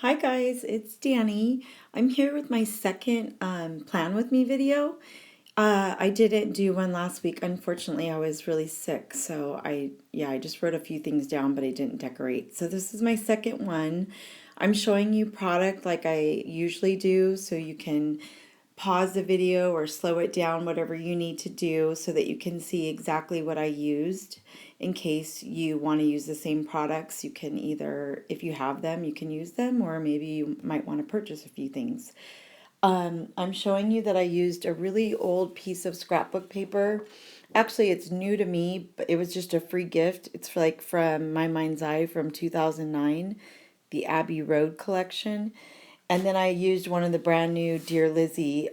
Hi guys, it's Dani. I'm here with my second Plan With Me video. I didn't do one last week. Unfortunately, I was really sick, so I just wrote a few things down, but I didn't decorate. So this is my second one. I'm showing you product like I usually do, so you can pause the video or slow it down, whatever you need to do so that you can see exactly what I used. In case you want to use the same products, you can either, if you have them, you can use them, or maybe you might want to purchase a few things. I'm showing you that I used a really old piece of scrapbook paper. Actually, it's new to me, but it was just a free gift. It's like from My Mind's Eye from 2009, the Abbey Road collection. And then I used one of the brand new Dear Lizzie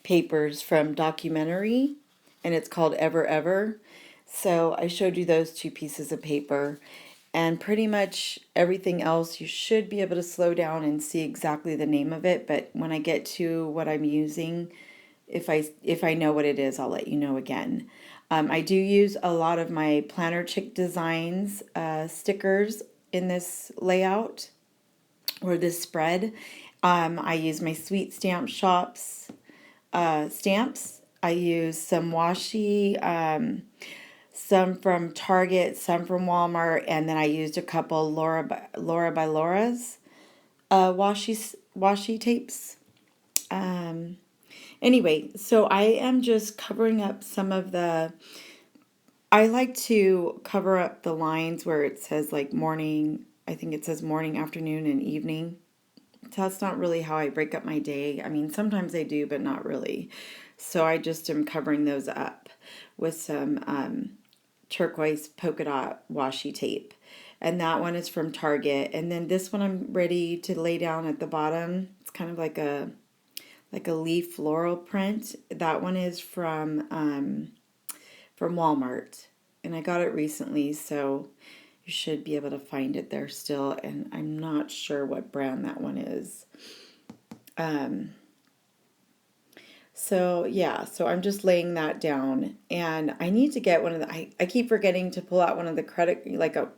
papers from Documentary, and it's called Ever Ever. So I showed you those two pieces of paper, and pretty much everything else you should be able to slow down and see exactly the name of it. But when I get to what I'm using, if I know what it is, I'll let you know again. I do use a lot of my Planner Chick Designs stickers in this layout or this spread. I use my Sweet Stamp Shops stamps. I use some washi, some from Target, some from Walmart, and then I used a couple Laura by Laura's washi tapes. Anyway, so I am just covering up some of the. I like to cover up the lines where it says like morning. I think it says morning, afternoon, and evening. So that's not really how I break up my day. I mean, sometimes I do, but not really. So I just am covering those up with some turquoise polka dot washi tape. And that one is from Target. And then this one I'm ready to lay down at the bottom. It's kind of like a leaf floral print. That one is from Walmart. And I got it recently, so you should be able to find it there still, and I'm not sure what brand that one is. So yeah, so I'm just laying that down, and I need to get one of the, I keep forgetting to pull out one of the like a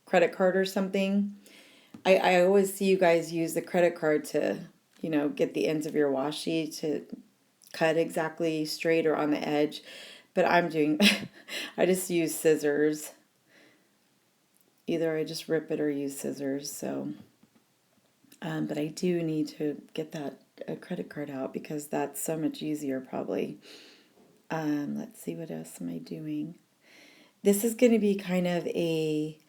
credit card or something. I always see you guys use the credit card to, get the ends of your washi to cut exactly straight or on the edge. But I'm doing, I just use scissors. Either I just rip it or use scissors. So, but I do need to get that credit card out because that's so much easier probably. Let's see, what else am I doing? This is going to be kind of a,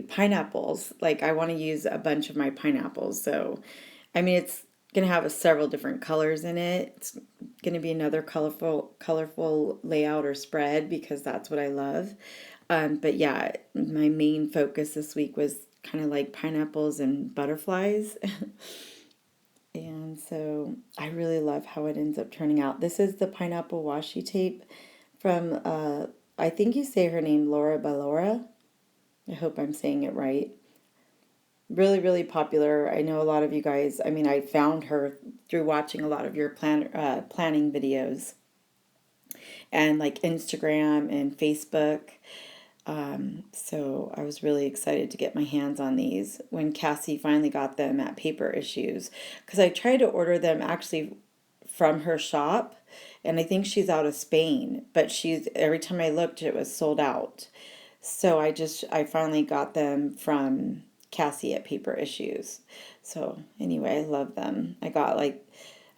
pineapples. Like I want to use a bunch of my pineapples. So, I mean, it's going to have several different colors in it. It's going to be another colorful layout or spread because that's what I love. But yeah, my main focus this week was kind of like pineapples and butterflies. And so I really love how it ends up turning out. This is the pineapple washi tape from, I think you say her name, Laura by Laura. I hope I'm saying it right. Really, really popular. I know a lot of you guys, I mean, I found her through watching a lot of your planning videos and like Instagram and Facebook. So I was really excited to get my hands on these when Cassie finally got them at Paper Issues, because I tried to order them actually from her shop, and I think she's out of Spain, but every time I looked it was sold out. So I finally got them from Cassie at Paper Issues. So anyway, I love them. I got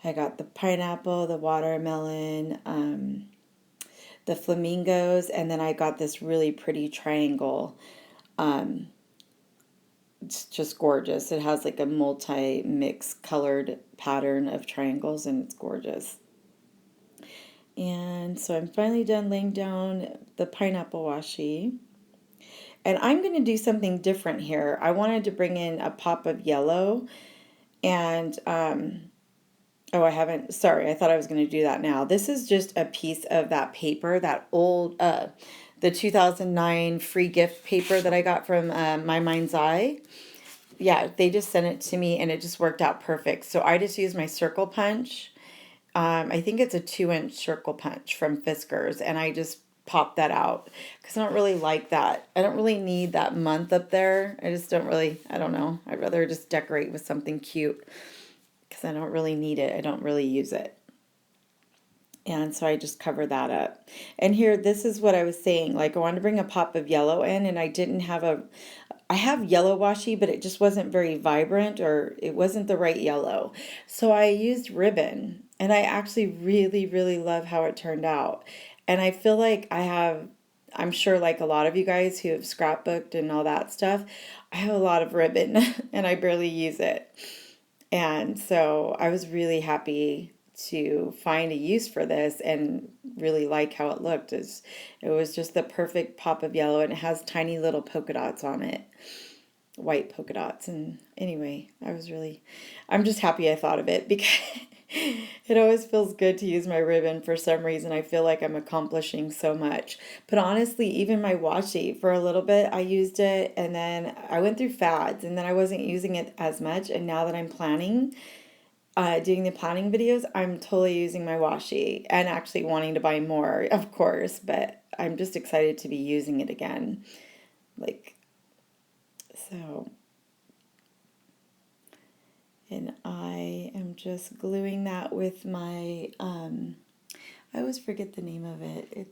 the pineapple, the watermelon, the flamingos, and then I got this really pretty triangle. It's just gorgeous. It has like a multi-mix colored pattern of triangles, and it's gorgeous. And so I'm finally done laying down the pineapple washi. And I'm going to do something different here. I wanted to bring in a pop of yellow, and oh, I haven't, sorry, I thought I was going to do that now. This is just a piece of that paper, that old, the 2009 free gift paper that I got from My Mind's Eye. Yeah, they just sent it to me and it just worked out perfect. So I just used my circle punch. I think it's a 2-inch circle punch from Fiskars, and I just pop that out because I don't really like that. I don't really need that month up there. I just don't really, I don't know. I'd rather just decorate with something cute because I don't really need it. I don't really use it. And so I just cover that up. And here, this is what I was saying. Like I wanted to bring a pop of yellow in, and I didn't have I have yellow washi, but it just wasn't very vibrant, or it wasn't the right yellow. So I used ribbon, and I actually really, really love how it turned out. And I feel like I'm sure like a lot of you guys who have scrapbooked and all that stuff, I have a lot of ribbon and I barely use it. And so I was really happy to find a use for this and really like how it looked. It was just the perfect pop of yellow, and it has tiny little polka dots on it, white polka dots. And anyway, I'm just happy I thought of it because it always feels good to use my ribbon for some reason. I feel like I'm accomplishing so much. But honestly, even my washi, for a little bit, I used it and then I went through fads and then I wasn't using it as much. And now that I'm doing the planning videos, I'm totally using my washi and actually wanting to buy more, of course, but I'm just excited to be using it again. Like, so, and I am just gluing that with my, I always forget the name of it.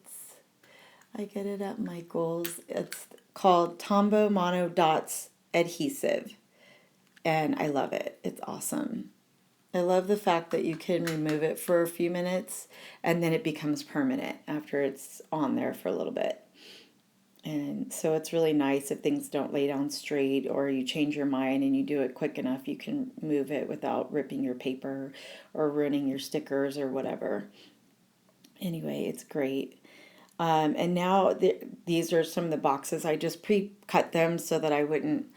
I get it at Michael's. It's called Tombow Mono Dots Adhesive, and I love it. It's awesome. I love the fact that you can remove it for a few minutes and then it becomes permanent after it's on there for a little bit. And so it's really nice if things don't lay down straight or you change your mind and you do it quick enough, you can move it without ripping your paper or ruining your stickers or whatever. Anyway, it's great. And now these are some of the boxes. I just pre-cut them so that I wouldn't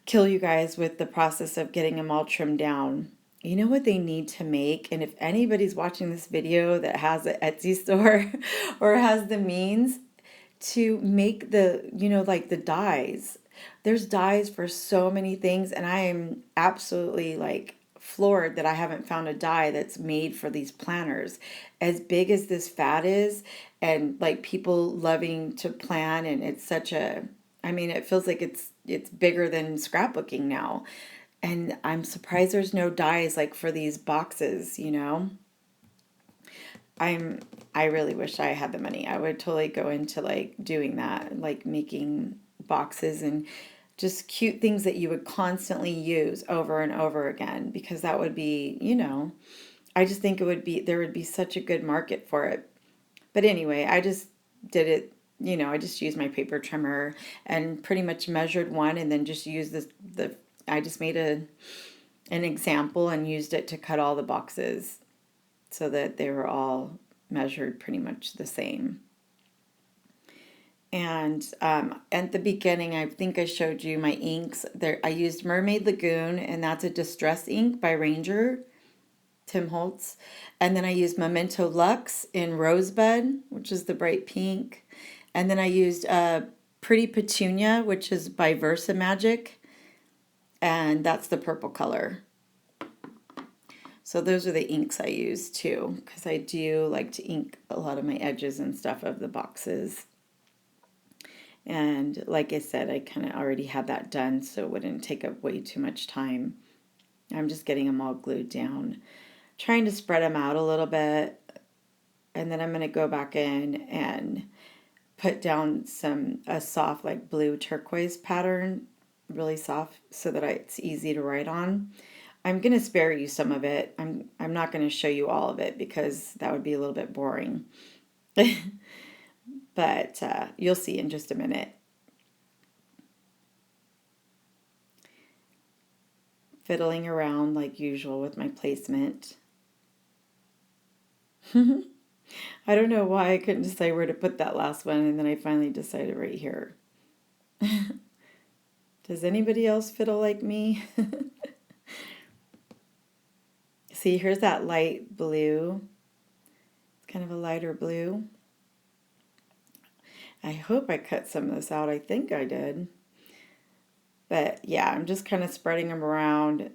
kill you guys with the process of getting them all trimmed down. You know what they need to make? And if anybody's watching this video that has an Etsy store or has the means to make like the dies. There's dies for so many things, and I am absolutely like floored that I haven't found a die that's made for these planners. As big as this fad is, and like people loving to plan, and it's such I mean, it feels like it's bigger than scrapbooking now. And I'm surprised there's no dies like for these boxes. I really wish I had the money. I would totally go into like doing that, like making boxes and just cute things that you would constantly use over and over again because that would be, I just think there would be such a good market for it. But anyway, I just did it, I just used my paper trimmer and pretty much measured one and then just used I just made an example and used it to cut all the boxes so that they were all measured pretty much the same. And at the beginning, I think I showed you my inks. There, I used Mermaid Lagoon, and that's a distress ink by Ranger, Tim Holtz. And then I used Memento Luxe in Rosebud, which is the bright pink. And then I used Pretty Petunia, which is by Versa Magic, and that's the purple color. So those are the inks I use too, because I do like to ink a lot of my edges and stuff of the boxes. And like I said, I kind of already had that done, so it wouldn't take up way too much time. I'm just getting them all glued down, trying to spread them out a little bit. And then I'm going to go back in and put down a soft like blue turquoise pattern, really soft, so that it's easy to write on. I'm going to spare you some of it. I'm not going to show you all of it because that would be a little bit boring. But you'll see in just a minute. Fiddling around like usual with my placement. I don't know why I couldn't decide where to put that last one, and then I finally decided right here. Does anybody else fiddle like me? See, here's that light blue. It's kind of a lighter blue. I hope I cut some of this out. I think I did. But yeah, I'm just kind of spreading them around,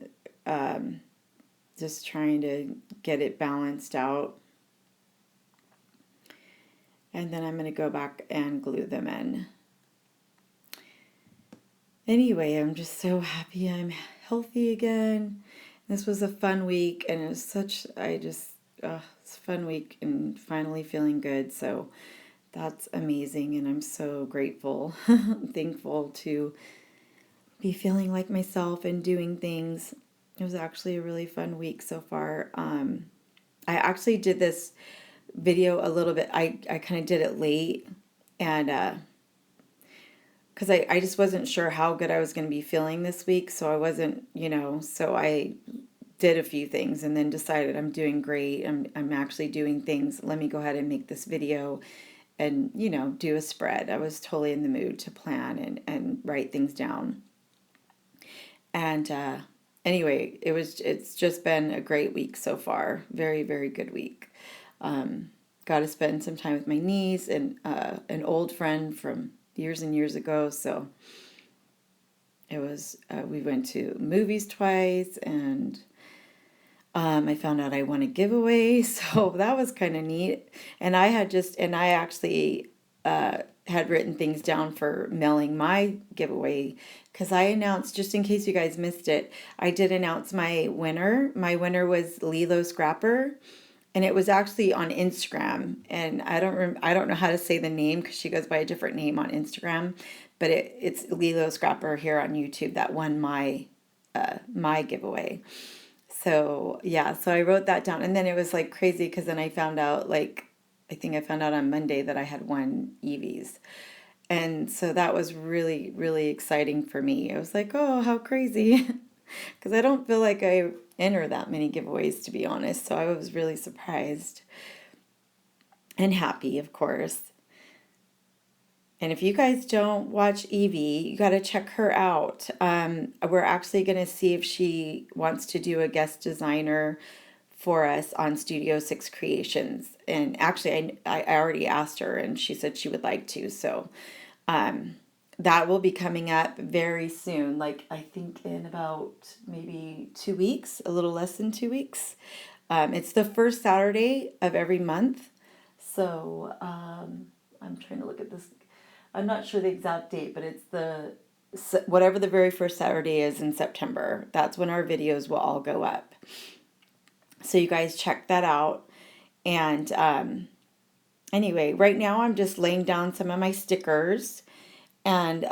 just trying to get it balanced out. and then I'm going to go back and glue them in. Anyway, I'm just so happy I'm healthy again. This was a fun week, and it was it's a fun week and finally feeling good. So that's amazing, and I'm so grateful, thankful to be feeling like myself and doing things. It was actually a really fun week so far. I actually did this video a little bit. I kind of did it late, and because I just wasn't sure how good I was going to be feeling this week, so I wasn't, so I did a few things and then decided I'm doing great. I'm actually doing things. Let me go ahead and make this video and, do a spread. I was totally in the mood to plan and write things down. And anyway, it's just been a great week so far. Very, very good week. Got to spend some time with my niece and an old friend from years and years ago. So it was, we went to movies twice, and I found out I won a giveaway. So that was kind of neat. And I actually had written things down for mailing my giveaway, because I announced, just in case you guys missed it, I did announce my winner. My winner was Lilo Scrapper. And it was actually on Instagram, and I don't know how to say the name because she goes by a different name on Instagram, but it's Lilo Scrapper here on YouTube that won my giveaway. So yeah, so I wrote that down, and then it was like crazy because then I found out, I think I found out on Monday that I had won Evie's, and so that was really, really exciting for me. I was like, oh, how crazy. Because I don't feel like I enter that many giveaways, to be honest. So I was really surprised and happy, of course. And if you guys don't watch Evie, you got to check her out. We're actually going to see if she wants to do a guest designer for us on Studio 6 Creations. And actually, I already asked her, and she said she would like to. So that will be coming up very soon, like I think in about maybe 2 weeks, a little less than 2 weeks. It's the first Saturday of every month. So I'm trying to look at this. I'm not sure the exact date, but it's whatever the very first Saturday is in September. That's when our videos will all go up. So you guys check that out. And anyway, right now I'm just laying down some of my stickers. And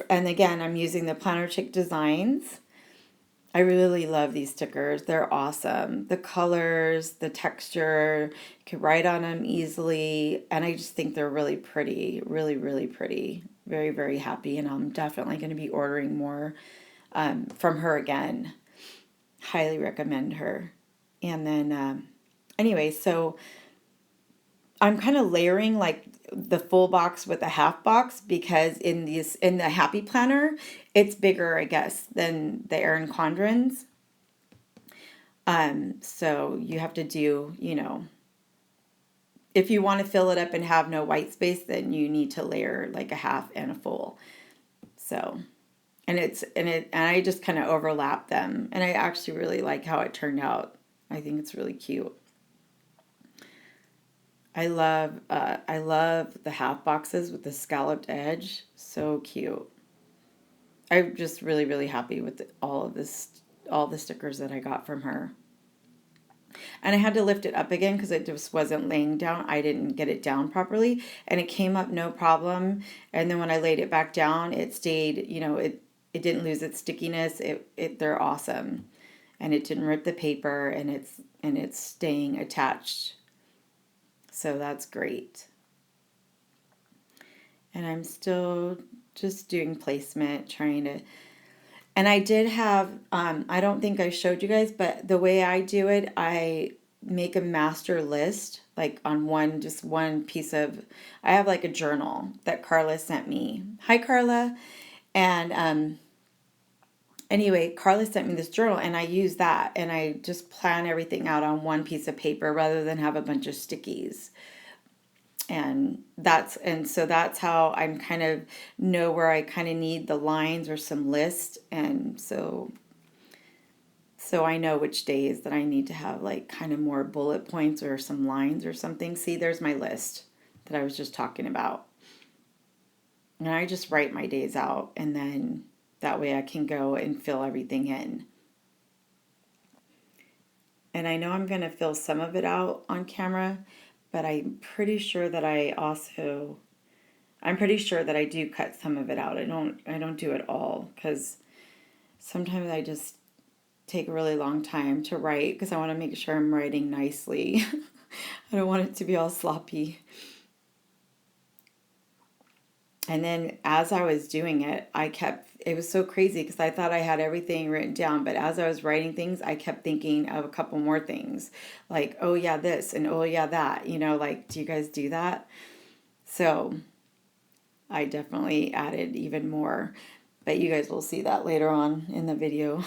again, I'm using the Planner Chick Designs. I really love these stickers. They're awesome. The colors, the texture, you can write on them easily. And I just think they're really pretty, really, really pretty. Very, very happy. And I'm definitely going to be ordering more from her again. Highly recommend her. And then, anyway, so I'm kind of layering like the full box with the half box, because in the Happy Planner, it's bigger, I guess, than the Erin Condren's. So you have to do, if you want to fill it up and have no white space, then you need to layer like a half and a full. So, and I just kind of overlap them, and I actually really like how it turned out. I think it's really cute. I love the half boxes with the scalloped edge. So cute. I'm just really, really happy with all the stickers that I got from her. And I had to lift it up again because it just wasn't laying down. I didn't get it down properly, and it came up no problem. And then when I laid it back down, it stayed, it didn't lose its stickiness. They're awesome. And it didn't rip the paper, and it's staying attached. So that's great. And I'm still just doing placement, and I did have, I don't think I showed you guys, but the way I do it, I make a master list, like on just one piece of, I have like a journal that Carla sent me. Hi, Carla. And anyway, Carla sent me this journal, and I use that, and I just plan everything out on one piece of paper rather than have a bunch of stickies. And so that's how I'm kind of know where I kind of need the lines or some list. And so I know which days that I need to have like kind of more bullet points or some lines or something. See, there's my list. that I was just talking about. And I just write my days out, and then that way I can go and fill everything in. And I know I'm going to fill some of it out on camera, but I'm pretty sure that I'm pretty sure that I do cut some of it out. I don't do it all, because sometimes I just take a really long time to write because I want to make sure I'm writing nicely. I don't want it to be all sloppy. And then as I was doing it, it was so crazy because I thought I had everything written down, but as I was writing things, I kept thinking of a couple more things. Like, oh yeah, this, and oh yeah, that. Like, do you guys do that? So I definitely added even more, but you guys will see that later on in the video.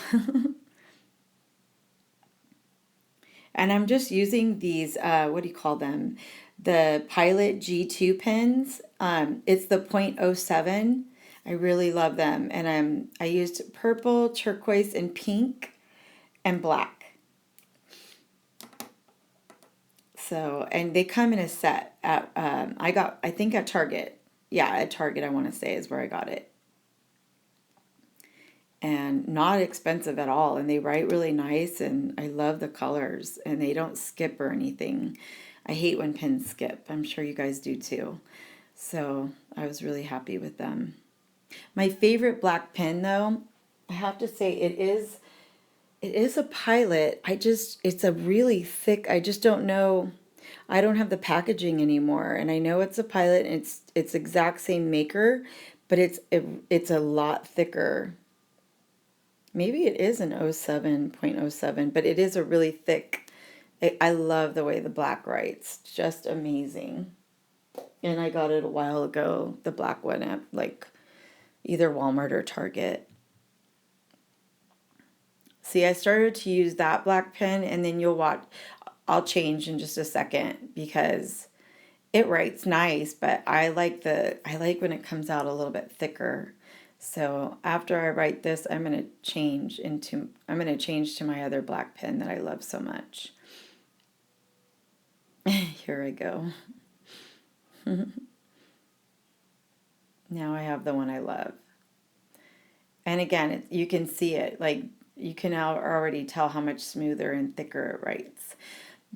And I'm just using these, what do you call them? The Pilot G2 pens. It's the .07. I really love them. And I used purple, turquoise, and pink, and black. So, and they come in a set at, I think at Target. Yeah, at Target, I want to say, is where I got it. And not expensive at all, and they write really nice, and I love the colors, and they don't skip or anything. I hate when pens skip. I'm sure you guys do too. So I was really happy with them. My favorite black pen, though, I have to say it is a Pilot. It's a really thick, I just don't know. I don't have the packaging anymore, and I know it's a Pilot, and it's exact same maker, but it's a lot thicker. Maybe it is an 07.07, but it is a really thick. I love the way the black writes. Just amazing. And I got it a while ago, the black one, at like either Walmart or Target. See, I started to use that black pen, and then you'll watch. I'll change in just a second because it writes nice, but I like when it comes out a little bit thicker. So after I write this, I'm going to change to my other black pen that I love so much. Here I go. Now I have the one I love. And again, you can see it. Like, you can already tell how much smoother and thicker it writes.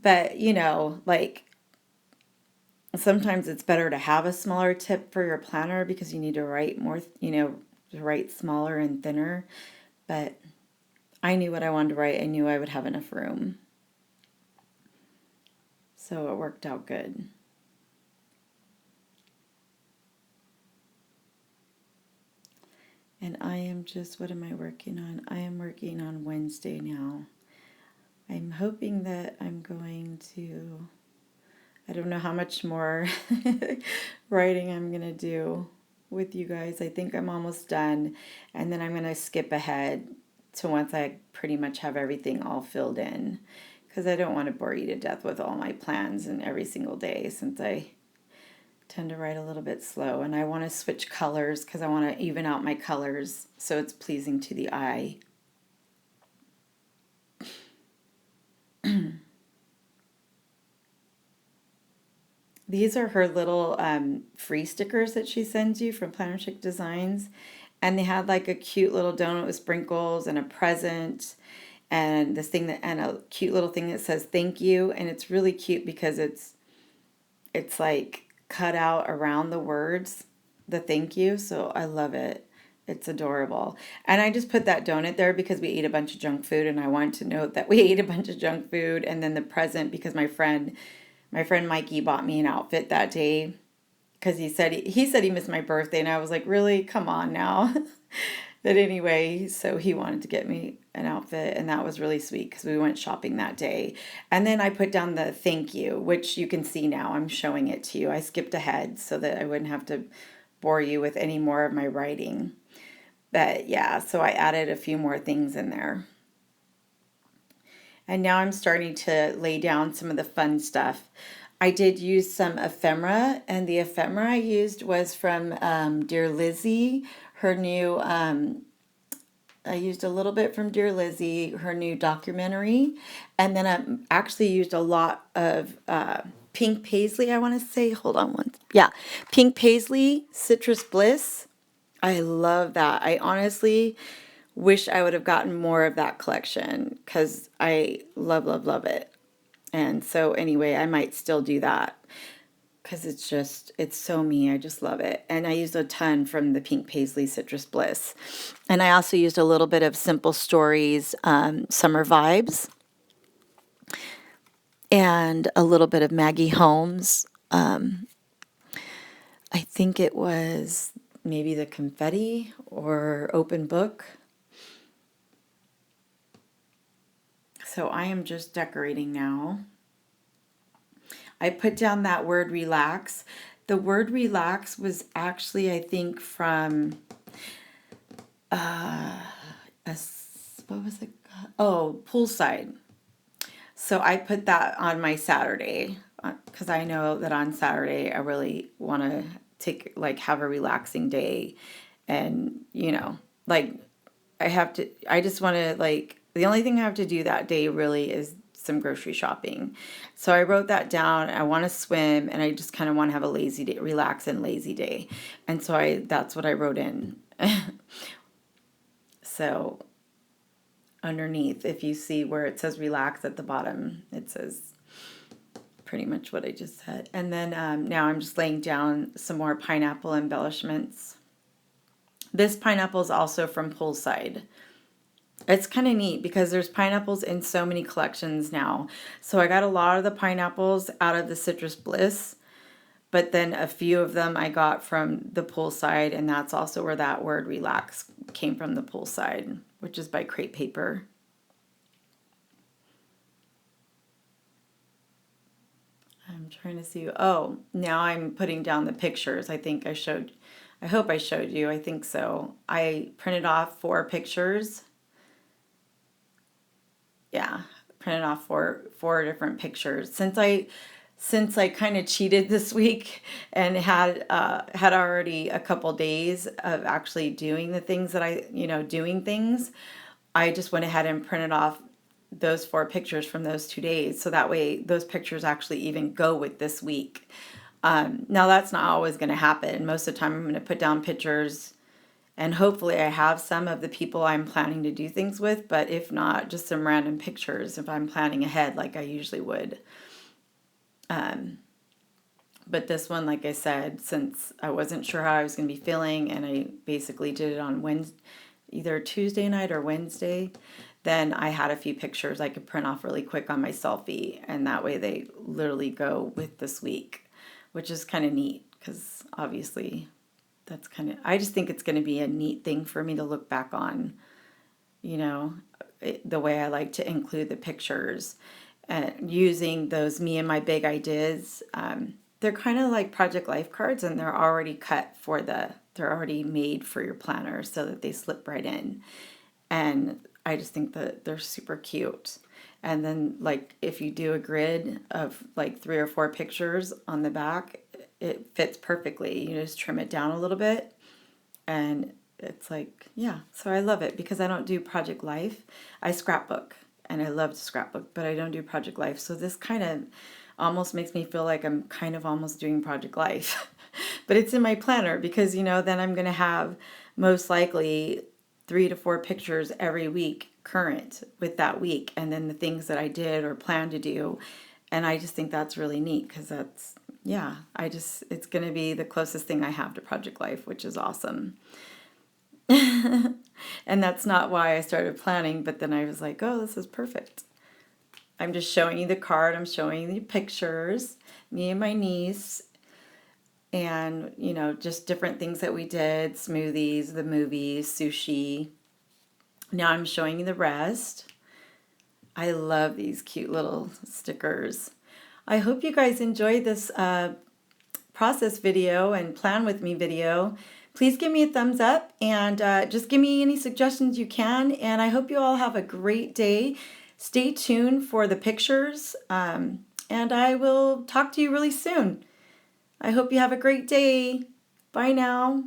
But, like, sometimes it's better to have a smaller tip for your planner because you need to write more, to write smaller and thinner. But I knew what I wanted to write. I knew I would have enough room. So it worked out good. And I am what am I working on? I am working on Wednesday now. I'm hoping that I'm going to, I don't know how much more writing I'm going to do with you guys. I think I'm almost done. And then I'm going to skip ahead to once I pretty much have everything all filled in. Because I don't want to bore you to death with all my plans and every single day, since I tend to write a little bit slow, and I want to switch colors because I want to even out my colors so it's pleasing to the eye. These are her little free stickers that she sends you from Planner Chick Designs, and they had like a cute little donut with sprinkles and a present and and a cute little thing that says thank you, and it's really cute because it's like cut out around the words, the thank you. So I love it. It's adorable. And I just put that donut there because we ate a bunch of junk food, and I wanted to note that we ate a bunch of junk food. And then the present, because my friend Mikey bought me an outfit that day because he said he missed my birthday, and I was like, really? Come on now. But anyway, so he wanted to get me an outfit, and that was really sweet because we went shopping that day. And then I put down the thank you, which you can see now. I'm showing it to you. I skipped ahead so that I wouldn't have to bore you with any more of my writing. But yeah, so I added a few more things in there. And now I'm starting to lay down some of the fun stuff. I did use some ephemera, and the ephemera I used was from Dear Lizzie, her new, I used a little bit from Dear Lizzie, her new documentary, and then I actually used a lot of Pink Paisley, I want to say. Hold on one. Yeah, Pink Paisley Citrus Bliss. I love that. I honestly wish I would have gotten more of that collection because I love, love, love it. And so anyway, I might still do that because it's so me. I just love it. And I used a ton from the Pink Paisley Citrus Bliss. And I also used a little bit of Simple Stories Summer Vibes and a little bit of Maggie Holmes. I think it was maybe the Confetti or Open Book. So I am just decorating now. I put down that word relax. The word relax was actually, I think, from what was it? Oh, poolside. So I put that on my Saturday because I know that on Saturday I really want to have a relaxing day, and like I just want to the only thing I have to do that day really is some grocery shopping. So I wrote that down. I want to swim, and I just kind of want to have a lazy day, relax and lazy day. And so that's what I wrote in. So underneath, if you see where it says relax at the bottom, it says pretty much what I just said. And then now I'm just laying down some more pineapple embellishments. This pineapple is also from Poolside. It's kind of neat because there's pineapples in so many collections now. So I got a lot of the pineapples out of the Citrus Bliss, but then a few of them I got from the Poolside, and that's also where that word relax came from, the Poolside, which is by Crepe Paper. I'm trying to see. Oh, now I'm putting down the pictures. I hope I showed you. I think so. I printed off 4 pictures. Yeah, printed off four different pictures. Since I kind of cheated this week and had already a couple days of actually doing the things that doing things, I just went ahead and printed off those 4 pictures from those 2 days. So that way those pictures actually even go with this week. Now that's not always going to happen. Most of the time I'm going to put down pictures, and hopefully I have some of the people I'm planning to do things with, but if not, just some random pictures if I'm planning ahead like I usually would. But this one, like I said, since I wasn't sure how I was going to be feeling, and I basically did it on Wednesday, either Tuesday night or Wednesday, then I had a few pictures I could print off really quick on my selfie, and that way they literally go with this week, which is kind of neat because obviously I just think it's going to be a neat thing for me to look back on, the way I like to include the pictures and using those me and my big ideas. They're kind of like Project Life cards, and they're already they're already made for your planner so that they slip right in. And I just think that they're super cute. And then if you do a grid of 3 or 4 pictures on the back, it fits perfectly. You just trim it down a little bit, and it's yeah. So I love it because I don't do Project Life. I scrapbook, and I love to scrapbook, but I don't do Project Life. So this kind of almost makes me feel like I'm kind of almost doing Project Life. But it's in my planner because, then I'm going to have most likely 3 to 4 pictures every week current with that week, and then the things that I did or plan to do. And I just think that's really neat because it's going to be the closest thing I have to Project Life, which is awesome. And that's not why I started planning, but then I was like, oh, this is perfect. I'm just showing you the card. I'm showing you the pictures, me and my niece, and, just different things that we did, smoothies, the movies, sushi. Now I'm showing you the rest. I love these cute little stickers. I hope you guys enjoyed this process video and plan with me video. Please give me a thumbs up, and just give me any suggestions you can. And I hope you all have a great day. Stay tuned for the pictures, and I will talk to you really soon. I hope you have a great day. Bye now.